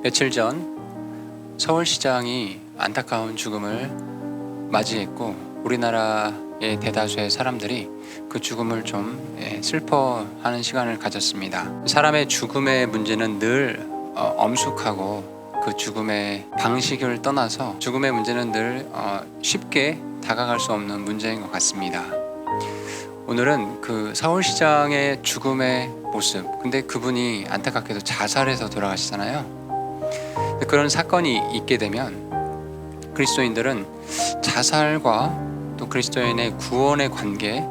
며칠 전 서울시장이 안타까운 죽음을 맞이했고 우리나라의 대다수의 사람들이 그 죽음을 좀 슬퍼하는 시간을 가졌습니다. 사람의 죽음의 문제는 늘 엄숙하고 그 죽음의 방식을 떠나서 죽음의 문제는 늘 쉽게 다가갈 수 없는 문제인 것 같습니다. 오늘은 그 서울시장의 죽음의 모습, 근데 그분이 안타깝게도 자살해서 돌아가시잖아요. 그런 사건이 있게 되면 그리스도인들은 자살과 또 그리스도인의 구원의 관계,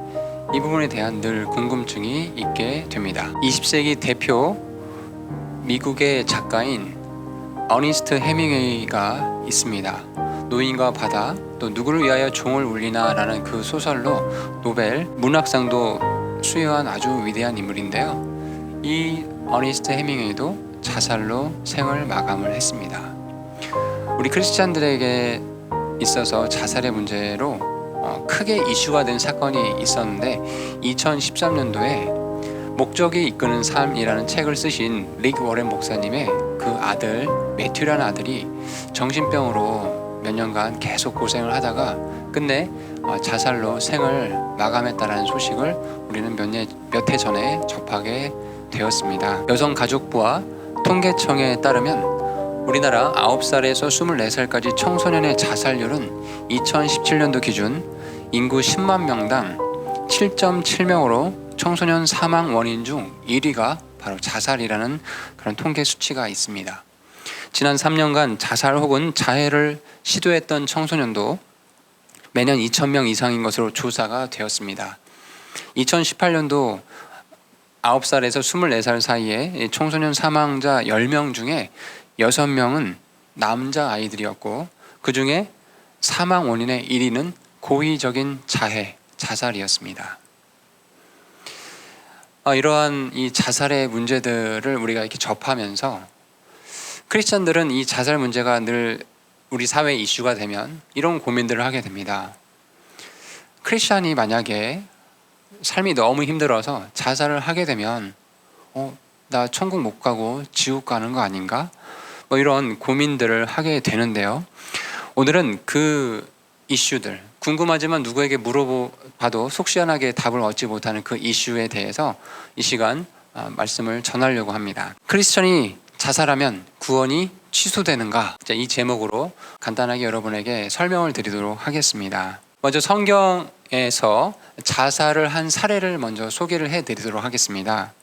이 부분에 대한 늘 궁금증이 있게 됩니다. 20세기 대표 미국의 작가인 어니스트 해밍웨이가 있습니다. 노인과 바다, 또 누구를 위하여 종을 울리나 라는 그 소설로 노벨 문학상도 수여한 아주 위대한 인물인데요. 이 어니스트 해밍웨이도 자살로 생을 마감을 했습니다. 우리 크리스찬들에게 있어서 자살의 문제로 크게 이슈가 된 사건이 있었는데 2013년도에 목적이 이끄는 삶이라는 책을 쓰신 릭 워렌 목사님의 그 아들 매튜라는 아들이 정신병으로 몇 년간 계속 고생을 하다가 끝내 자살로 생을 마감했다라는 소식을 우리는 몇 해 전에 접하게 되었습니다. 여성가족부와 통계청에 따르면 우리나라 9살에서 24살까지 청소년의 자살률은 2017년도 기준 인구 10만 명당 7.7명으로 청소년 사망 원인 중 1위가 바로 자살이라는 그런 통계 수치가 있습니다. 지난 3년간 자살 혹은 자해를 시도했던 청소년도 매년 2,000명 이상인 것으로 조사가 되었습니다. 2018년도 9살에서 24살 사이에 청소년 사망자 10명 중에 6명은 남자 아이들이었고 그 중에 사망 원인의 1위는 고의적인 자해, 자살이었습니다. 이러한 이 자살의 문제들을 우리가 이렇게 접하면서 크리스천들은 이 자살 문제가 늘 우리 사회 이슈가 되면 이런 고민들을 하게 됩니다. 크리스천이 만약에 삶이 너무 힘들어서 자살을 하게 되면 나 천국 못 가고 지옥 가는 거 아닌가? 이런 고민들을 하게 되는데요. 오늘은 그 이슈들, 궁금하지만 누구에게 물어봐도 속 시원하게 답을 얻지 못하는 그 이슈에 대해서 이 시간 말씀을 전하려고 합니다. 크리스천이 자살하면 구원이 취소되는가? 이 제목으로 간단하게 여러분에게 설명을 드리도록 하겠습니다. 먼저 성경에서 자살을 한 사례를 먼저 소개를 해드리도록 하겠습니다.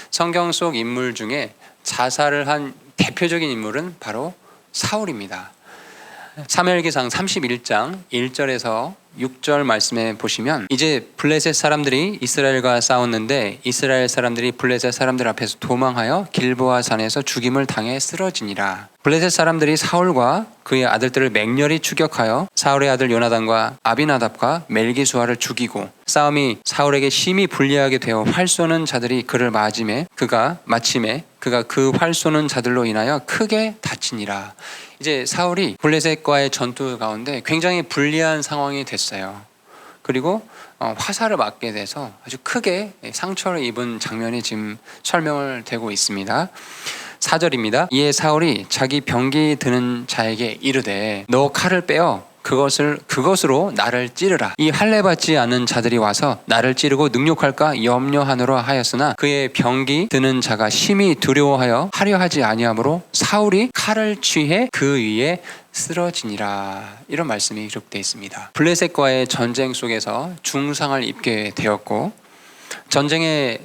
성경 속 인물 중에 자살을 한 대표적인 인물은 바로 사울입니다. 사무엘기상 31장 1절에서 6절 말씀에 보시면 이제 블레셋 사람들이 이스라엘과 싸웠는데 이스라엘 사람들이 블레셋 사람들 앞에서 도망하여 길보아 산에서 죽임을 당해 쓰러지니라. 블레셋 사람들이 사울과 그의 아들들을 맹렬히 추격하여 사울의 아들 요나단과 아비나답과 멜기수아를 죽이고 싸움이 사울에게 심히 불리하게 되어 활 쏘는 자들이 그를 맞음에 그가 그 활 쏘는 자들로 인하여 크게 다치니라. 이제 사울이 블레셋과의 전투 가운데 굉장히 불리한 상황이 됐어요. 그리고 화살을 맞게 돼서 아주 크게 상처를 입은 장면이 지금 설명을 되고 있습니다. 4절입니다. 이에 사울이 자기 병기 드는 자에게 이르되 너 칼을 빼어 그것으로 나를 찌르라. 이 할례 받지 않은 자들이 와서 나를 찌르고 능욕할까 염려하노라 하였으나 그의 병기 드는 자가 심히 두려워하여 하려 하지 아니하므로 사울이 칼을 취해 그 위에 쓰러지니라. 이런 말씀이 기록되어 있습니다. 블레셋과의 전쟁 속에서 중상을 입게 되었고 전쟁의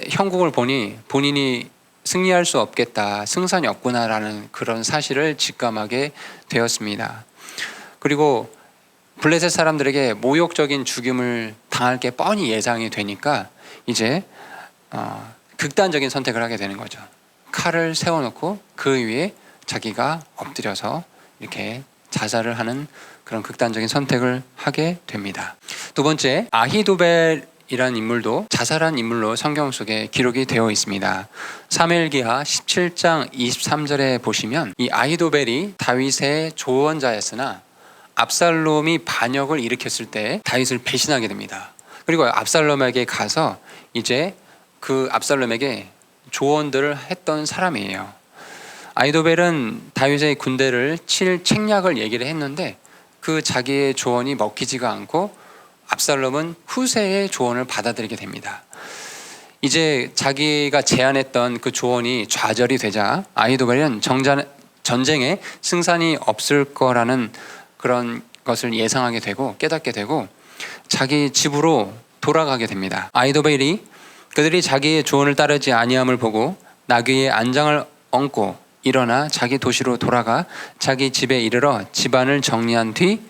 형국을 보니 본인이 승리할 수 없겠다, 승산이 없구나라는 그런 사실을 직감하게 되었습니다. 그리고 블레셋 사람들에게 모욕적인 죽임을 당할 게 뻔히 예상이 되니까 이제 극단적인 선택을 하게 되는 거죠. 칼을 세워놓고 그 위에 자기가 엎드려서 이렇게 자살을 하는 그런 극단적인 선택을 하게 됩니다. 두 번째, 아히도벨이라는 인물도 자살한 인물로 성경 속에 기록이 되어 있습니다. 사무엘기하 17장 23절에 보시면 이 아히도벨이 다윗의 조언자였으나 압살롬이 반역을 일으켰을 때 다윗을 배신하게 됩니다. 그리고 압살롬에게 가서 이제 그 압살롬에게 조언들을 했던 사람이에요. 아히도벨은 다윗의 군대를 칠 책략을 얘기를 했는데 그 자기의 조언이 먹히지가 않고 압살롬은 후세의 조언을 받아들이게 됩니다. 이제 자기가 제안했던 그 조언이 좌절이 되자 아히도벨은 전쟁에 승산이 없을 거라는 그런 것을 예상하게 되고 깨닫게 되고 자기 집으로 돌아가게 됩니다. 아히도벨이 그들이 자기의 조언을 따르지 아니함을 보고 나귀의 안장을 얹고 일어나 자기 도시로 돌아가 자기 집에 이르러 집안을 정리한 뒤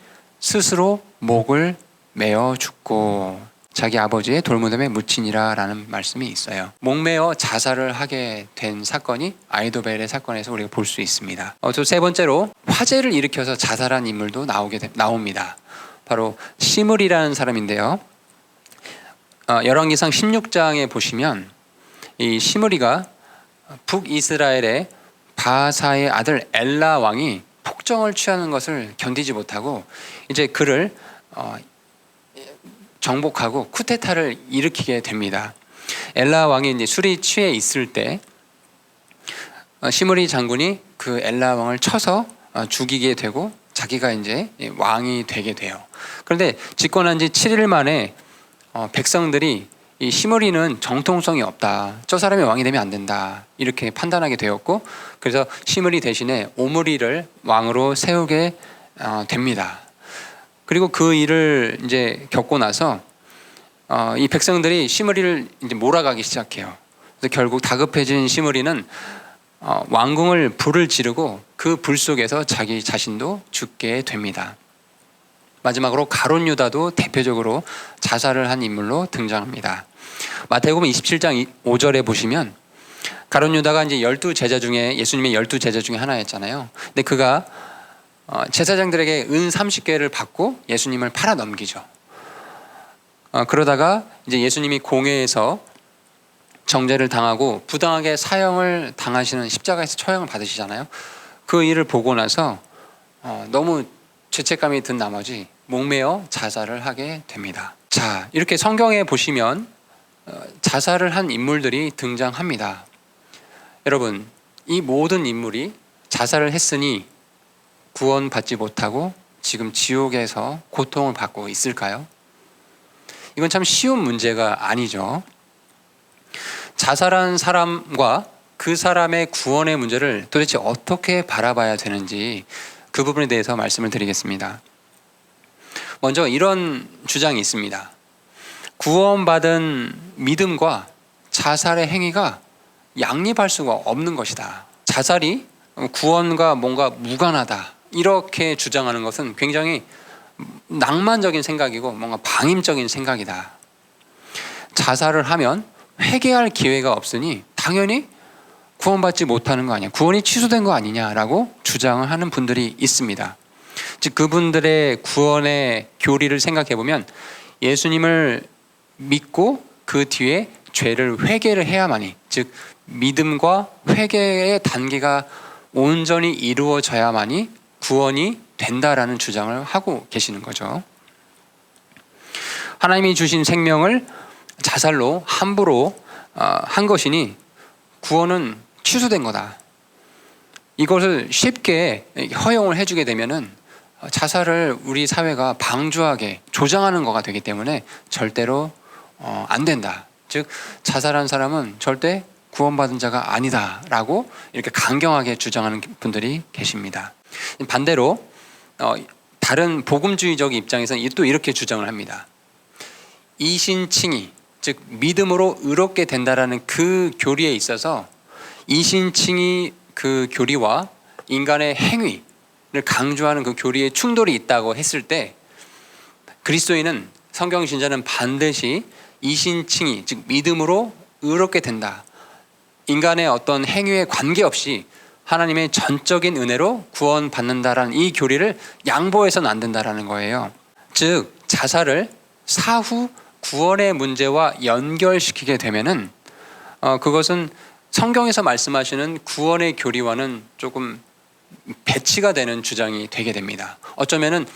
스스로 목을 메어 죽고 자기 아버지의 돌무덤에 묻히니라 라는 말씀이 있어요. 목메어 자살을 하게 된 사건이 아히도벨의 사건에서 우리가 볼 수 있습니다. 또 세 번째로 화재를 일으켜서 자살한 인물도 나옵니다. 바로 시므리라는 사람인데요. 열왕기상 16장에 보시면 이 시므리가 북이스라엘의 바사의 아들 엘라 왕이 폭정을 취하는 것을 견디지 못하고 이제 그를 정복하고 쿠데타를 일으키게 됩니다. 엘라 왕이 이제 술이 취해 있을 때 시므리 장군이 그 엘라 왕을 쳐서 죽이게 되고 자기가 이제 왕이 되게 돼요. 그런데 집권한 지 7일 만에 백성들이 이 시므리는 정통성이 없다. 저 사람이 왕이 되면 안 된다. 이렇게 판단하게 되었고 그래서 시므리 대신에 오므리를 왕으로 세우게 됩니다. 그리고 그 일을 이제 겪고 나서 이 백성들이 시므리를 이제 몰아가기 시작해요. 그래서 결국 다급해진 시므리는 왕궁을 불을 지르고 그 불 속에서 자기 자신도 죽게 됩니다. 마지막으로 가룟 유다도 대표적으로 자살을 한 인물로 등장합니다. 마태복음 27장 5절에 보시면 가룟 유다가 이제 12제자 중에 예수님의 12제자 중에 하나였잖아요. 근데 그가 제사장들에게 은 30개를 받고 예수님을 팔아 넘기죠. 그러다가 이제 예수님이 공회에서 정죄를 당하고 부당하게 사형을 당하시는 십자가에서 처형을 받으시잖아요. 그 일을 보고 나서 너무 죄책감이 든 나머지 목매어 자살을 하게 됩니다. 자, 이렇게 성경에 보시면 자살을 한 인물들이 등장합니다. 여러분, 이 모든 인물이 자살을 했으니 구원받지 못하고 지금 지옥에서 고통을 받고 있을까요? 이건 참 쉬운 문제가 아니죠. 자살한 사람과 그 사람의 구원의 문제를 도대체 어떻게 바라봐야 되는지 그 부분에 대해서 말씀을 드리겠습니다. 먼저 이런 주장이 있습니다. 구원받은 믿음과 자살의 행위가 양립할 수가 없는 것이다. 자살이 구원과 뭔가 무관하다. 이렇게 주장하는 것은 굉장히 낭만적인 생각이고 뭔가 방임적인 생각이다. 자살을 하면 회개할 기회가 없으니 당연히 구원받지 못하는 거 아니냐, 구원이 취소된 거 아니냐라고 주장을 하는 분들이 있습니다. 즉 그분들의 구원의 교리를 생각해 보면 예수님을 믿고 그 뒤에 죄를 회개를 해야만이, 즉 믿음과 회개의 단계가 온전히 이루어져야만이 구원이 된다라는 주장을 하고 계시는 거죠. 하나님이 주신 생명을 자살로 함부로 한 것이니 구원은 취소된 거다. 이것을 쉽게 허용을 해주게 되면은 자살을 우리 사회가 방조하게 조장하는 거가 되기 때문에 절대로 안 된다. 즉 자살한 사람은 절대 구원받은 자가 아니다라고 이렇게 강경하게 주장하는 분들이 계십니다. 반대로 다른 복음주의적 입장에서는 또 이렇게 주장을 합니다. 이신칭의, 즉 믿음으로 의롭게 된다라는 그 교리에 있어서 이신칭의 그 교리와 인간의 행위를 강조하는 그 교리에 충돌이 있다고 했을 때 그리스도인은, 성경 신자는 반드시 이신칭의, 즉 믿음으로 의롭게 된다. 인간의 어떤 행위에 관계없이 하나님의 전적인 은혜로 구원받는다라는 이 교리를 양보해서는 안 된다라는 거예요. 즉 자살을 사후 구원의 문제와 연결시키게 되면은 그것은 성경에서 말씀하시는 구원의 교리와는 조금 배치가 되는 주장이 되게 됩니다. 어쩌면은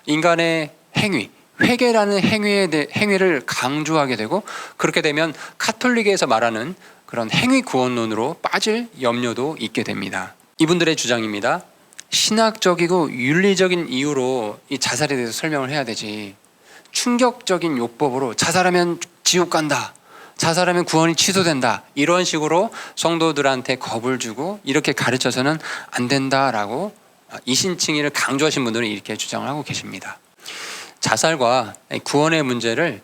인간의 행위, 회개라는 행위를 강조하게 되고, 그렇게 되면 카톨릭에서 말하는 그런 행위 구원론으로 빠질 염려도 있게 됩니다. 이분들의 주장입니다. 신학적이고 윤리적인 이유로 이 자살에 대해서 설명을 해야 되지, 충격적인 요법으로 자살하면 지옥 간다, 자살하면 구원이 취소된다, 이런 식으로 성도들한테 겁을 주고 이렇게 가르쳐서는 안 된다라고 이신칭의를 강조하신 분들은 이렇게 주장을 하고 계십니다. 자살과 구원의 문제를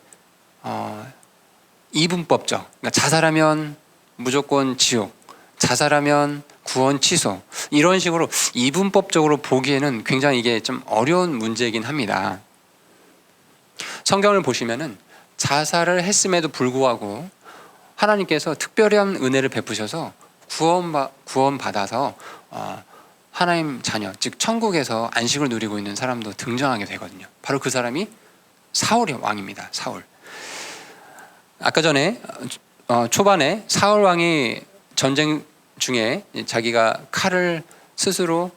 이분법적, 그러니까 자살하면 무조건 지옥, 자살하면 구원 취소, 이런 식으로 이분법적으로 보기에는 굉장히 이게 좀 어려운 문제이긴 합니다. 성경을 보시면은 자살을 했음에도 불구하고 하나님께서 특별한 은혜를 베푸셔서 구원받아서 하나님 자녀, 즉 천국에서 안식을 누리고 있는 사람도 등장하게 되거든요. 바로 그 사람이 사울 왕입니다. 사울. 아까 전에 초반에 사울 왕이 전쟁 중에 자기가 칼을 스스로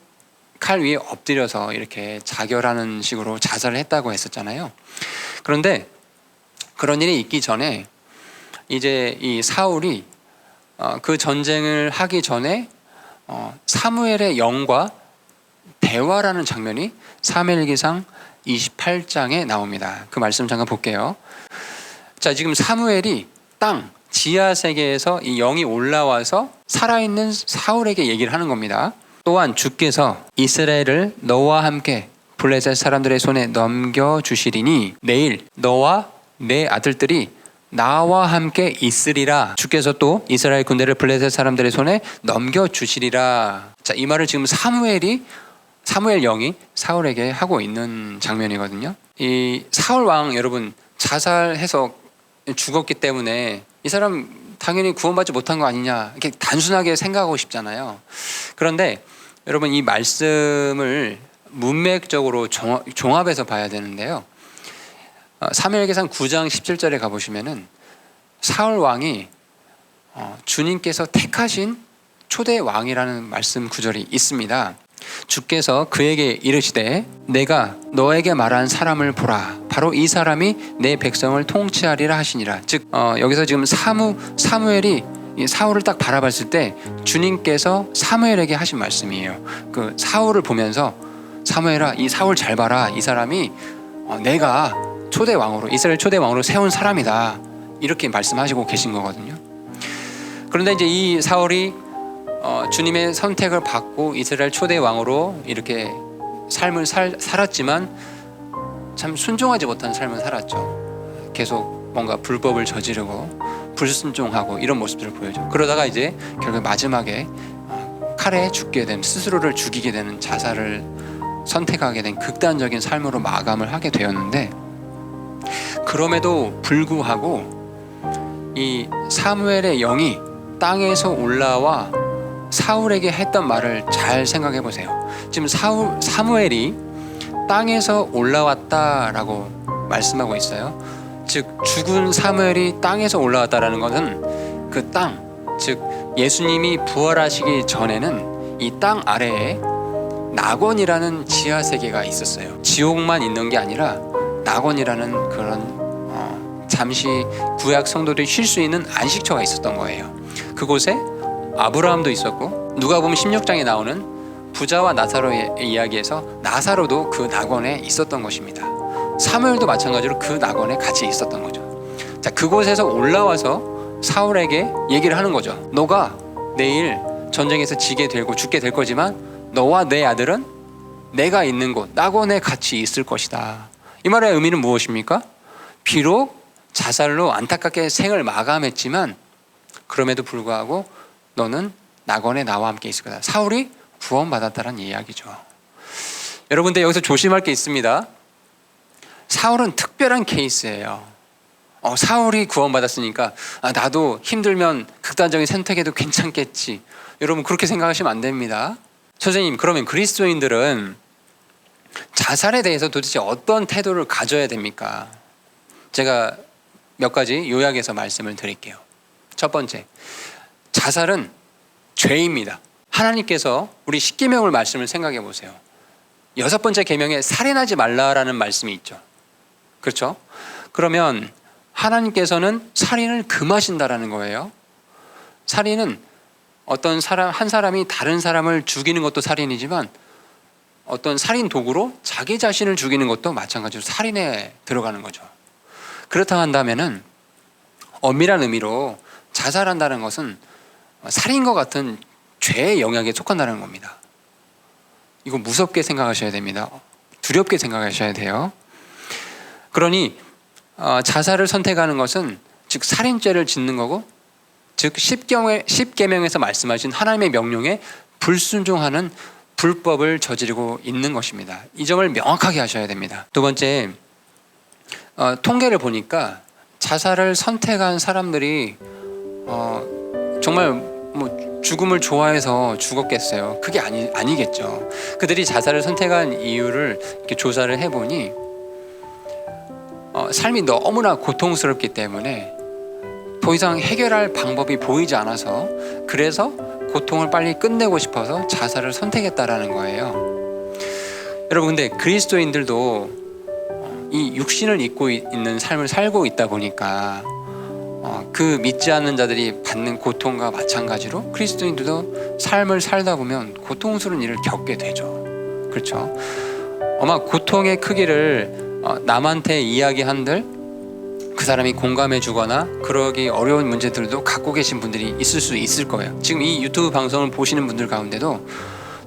칼 위에 엎드려서 이렇게 자결하는 식으로 자살을 했다고 했었잖아요. 그런데 그런 일이 있기 전에 이제 이 사울이 그 전쟁을 하기 전에 사무엘의 영과 대화라는 장면이 사무엘기상 28장에 나옵니다. 그 말씀 잠깐 볼게요. 자, 지금 사무엘이 땅 지하 세계에서 이 영이 올라와서 살아있는 사울에게 얘기를 하는 겁니다. 또한 주께서 이스라엘을 너와 함께 블레셋 사람들의 손에 넘겨주시리니 내일 너와 내 아들들이 나와 함께 있으리라. 주께서 또 이스라엘 군대를 블레셋 사람들의 손에 넘겨주시리라. 자, 이 말을 지금 사무엘 영이 사울에게 하고 있는 장면이거든요. 이 사울 왕 여러분 자살해서 죽었기 때문에 이 사람 당연히 구원받지 못한 거 아니냐, 이렇게 단순하게 생각하고 싶잖아요. 그런데 여러분 이 말씀을 문맥적으로 종합해서 봐야 되는데요. 사무엘기상 9장 17절에 가보시면은 사울 왕이 주님께서 택하신 초대 왕이라는 말씀 구절이 있습니다. 주께서 그에게 이르시되 내가 너에게 말한 사람을 보라, 바로 이 사람이 내 백성을 통치하리라 하시니라. 즉 여기서 지금 사무엘이 이 사울을 딱 바라봤을 때 주님께서 사무엘에게 하신 말씀이에요. 그 사울을 보면서 사무엘아, 이 사울 잘 봐라, 이 사람이 내가 초대 왕으로, 이스라엘 초대 왕으로 세운 사람이다, 이렇게 말씀하시고 계신 거거든요. 그런데 이제 이 사울이 주님의 선택을 받고 이스라엘 초대 왕으로 이렇게 삶을 살았지만 참 순종하지 못한 삶을 살았죠. 계속 뭔가 불법을 저지르고 불순종하고 이런 모습들을 보여줘. 그러다가 이제 결국 마지막에 칼에 죽게 된, 스스로를 죽이게 되는, 자살을 선택하게 된 극단적인 삶으로 마감을 하게 되었는데, 그럼에도 불구하고 이 사무엘의 영이 땅에서 올라와 사울에게 했던 말을 잘 생각해 보세요. 지금 사무엘이 땅에서 올라왔다라고 말씀하고 있어요. 즉 죽은 사무엘이 땅에서 올라왔다라는 것은 그 땅, 즉 예수님이 부활하시기 전에는 이 땅 아래에 낙원이라는 지하 세계가 있었어요. 지옥만 있는 게 아니라 낙원이라는 그런 잠시 구약 성도들이 쉴 수 있는 안식처가 있었던 거예요. 그곳에 아브라함도 있었고, 누가복음 16장에 나오는 부자와 나사로의 이야기에서 나사로도 그 낙원에 있었던 것입니다. 사무엘도 마찬가지로 그 낙원에 같이 있었던 거죠. 자, 그곳에서 올라와서 사울에게 얘기를 하는 거죠. 너가 내일 전쟁에서 지게 되고 죽게 될 거지만 너와 내 아들은 내가 있는 곳 낙원에 같이 있을 것이다. 이 말의 의미는 무엇입니까? 비록 자살로 안타깝게 생을 마감했지만 그럼에도 불구하고 너는 낙원에 나와 함께 있을 거다. 사울이 구원받았다는 이야기죠. 여러분들 여기서 조심할 게 있습니다. 사울은 특별한 케이스예요. 사울이 구원받았으니까 나도 힘들면 극단적인 선택해도 괜찮겠지. 여러분 그렇게 생각하시면 안 됩니다. 선생님, 그러면 그리스도인들은 자살에 대해서 도대체 어떤 태도를 가져야 됩니까? 제가 몇 가지 요약해서 말씀을 드릴게요. 첫 번째, 자살은 죄입니다. 하나님께서 우리 십계명을 말씀을 생각해 보세요. 6번째 계명에 살인하지 말라라는 말씀이 있죠. 그렇죠? 그러면 하나님께서는 살인을 금하신다라는 거예요. 살인은 한 사람이 다른 사람을 죽이는 것도 살인이지만 어떤 살인 도구로 자기 자신을 죽이는 것도 마찬가지로 살인에 들어가는 거죠. 그렇다고 한다면은 엄밀한 의미로 자살한다는 것은 살인과 같은 죄의 영역에 속한다는 겁니다. 이거 무섭게 생각하셔야 됩니다. 두렵게 생각하셔야 돼요. 그러니 자살을 선택하는 것은 즉 살인죄를 짓는 거고, 즉 십계명에서 말씀하신 하나님의 명령에 불순종하는 불법을 저지르고 있는 것입니다. 이 점을 명확하게 하셔야 됩니다. 두 번째, 통계를 보니까 자살을 선택한 사람들이 정말 죽음을 좋아해서 죽었겠어요? 그게 아니겠죠. 그들이 자살을 선택한 이유를 이렇게 조사를 해보니 삶이 너무나 고통스럽기 때문에 더 이상 해결할 방법이 보이지 않아서, 그래서 고통을 빨리 끝내고 싶어서 자살을 선택했다라는 거예요. 여러분, 근데 그리스도인들도 이 육신을 입고 있는 삶을 살고 있다 보니까 그 믿지 않는 자들이 받는 고통과 마찬가지로 그리스도인들도 삶을 살다 보면 고통스러운 일을 겪게 되죠. 그렇죠? 아마 고통의 크기를 남한테 이야기한들 그 사람이 공감해 주거나 그러기 어려운 문제들도 갖고 계신 분들이 있을 수 있을 거예요. 지금 이 유튜브 방송을 보시는 분들 가운데도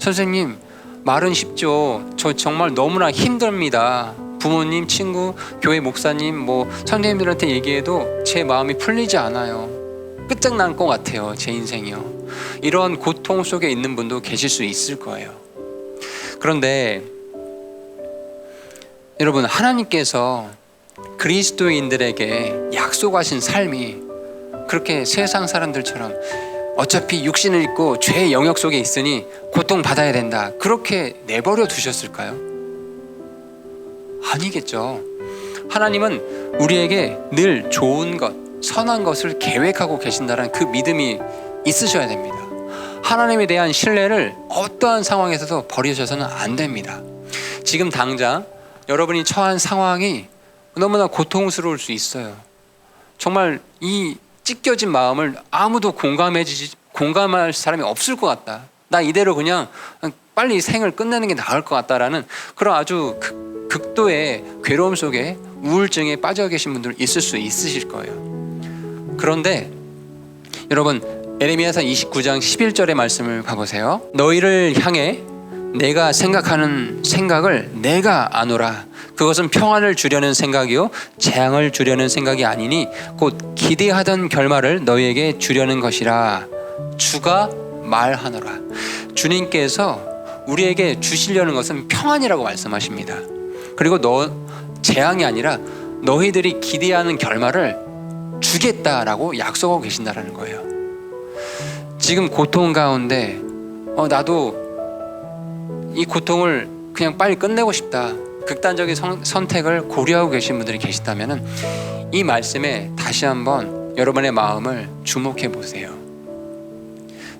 선생님, 말은 쉽죠. 저 정말 너무나 힘듭니다. 부모님, 친구, 교회 목사님, 선생님들한테 얘기해도 제 마음이 풀리지 않아요. 끝장난 것 같아요. 제 인생이요. 이런 고통 속에 있는 분도 계실 수 있을 거예요. 그런데 여러분, 하나님께서 그리스도인들에게 약속하신 삶이 그렇게 세상 사람들처럼 어차피 육신을 입고 죄의 영역 속에 있으니 고통받아야 된다, 그렇게 내버려 두셨을까요? 아니겠죠. 하나님은 우리에게 늘 좋은 것, 선한 것을 계획하고 계신다는 그 믿음이 있으셔야 됩니다. 하나님에 대한 신뢰를 어떠한 상황에서도 버리셔서는 안 됩니다. 지금 당장 여러분이 처한 상황이 너무나 고통스러울 수 있어요. 정말 이 찢겨진 마음을 아무도 공감할 사람이 없을 것 같다. 나 이대로 그냥 빨리 생을 끝내는 게 나을 것 같다라는 그런 아주 극도의 괴로움 속에 우울증에 빠져 계신 분들 있을 수 있으실 거예요. 그런데 여러분, 에레미야서 29장 11절의 말씀을 봐보세요. 너희를 향해 내가 생각하는 생각을 내가 아노라. 그것은 평안을 주려는 생각이요 재앙을 주려는 생각이 아니니 곧 기대하던 결말을 너희에게 주려는 것이라. 주가 말하노라. 주님께서 우리에게 주시려는 것은 평안이라고 말씀하십니다. 그리고 재앙이 아니라 너희들이 기대하는 결말을 주겠다라고 약속하고 계신다라는 거예요. 지금 고통 가운데 나도 이 고통을 그냥 빨리 끝내고 싶다, 극단적인 선택을 고려하고 계신 분들이 계시다면 이 말씀에 다시 한번 여러분의 마음을 주목해 보세요.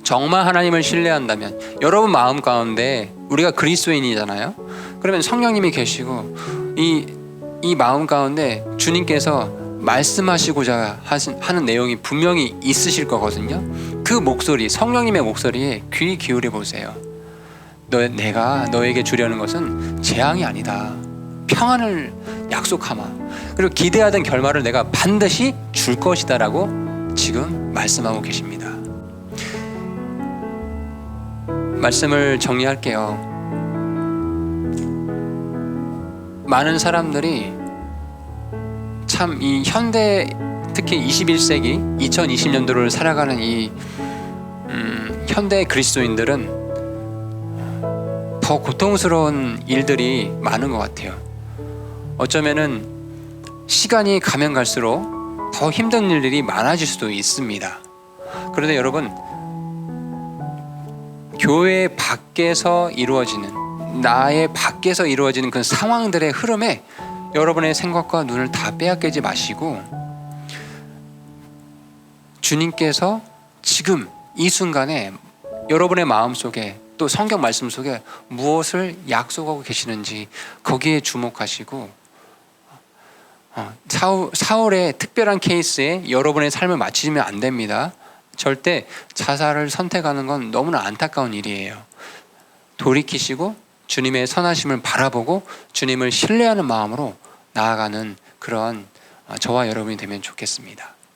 정말 하나님을 신뢰한다면 여러분 마음 가운데, 우리가 그리스도인이잖아요. 그러면 성령님이 계시고 이 마음 가운데 주님께서 말씀하시고자 하는 내용이 분명히 있으실 거거든요. 그 목소리, 성령님의 목소리에 귀 기울여 보세요. 내가 너에게 주려는 것은 재앙이 아니다, 평안을 약속하마. 그리고 기대하던 결말을 내가 반드시 줄 것이다 라고 지금 말씀하고 계십니다. 말씀을 정리할게요. 많은 사람들이 참 이 현대, 특히 21세기 2020년도를 살아가는 이 현대 그리스도인들은 더 고통스러운 일들이 많은 것 같아요. 어쩌면은 시간이 가면 갈수록 더 힘든 일들이 많아질 수도 있습니다. 그런데 여러분, 교회 밖에서 이루어지는, 나의 밖에서 이루어지는 그 상황들의 흐름에 여러분의 생각과 눈을 다 빼앗기지 마시고, 주님께서 지금 이 순간에 여러분의 마음속에 또 성경 말씀 속에 무엇을 약속하고 계시는지 거기에 주목하시고, 사울의 특별한 케이스에 여러분의 삶을 맞추시면 안 됩니다. 절대 자살을 선택하는 건 너무나 안타까운 일이에요. 돌이키시고 주님의 선하심을 바라보고 주님을 신뢰하는 마음으로 나아가는 그런 저와 여러분이 되면 좋겠습니다.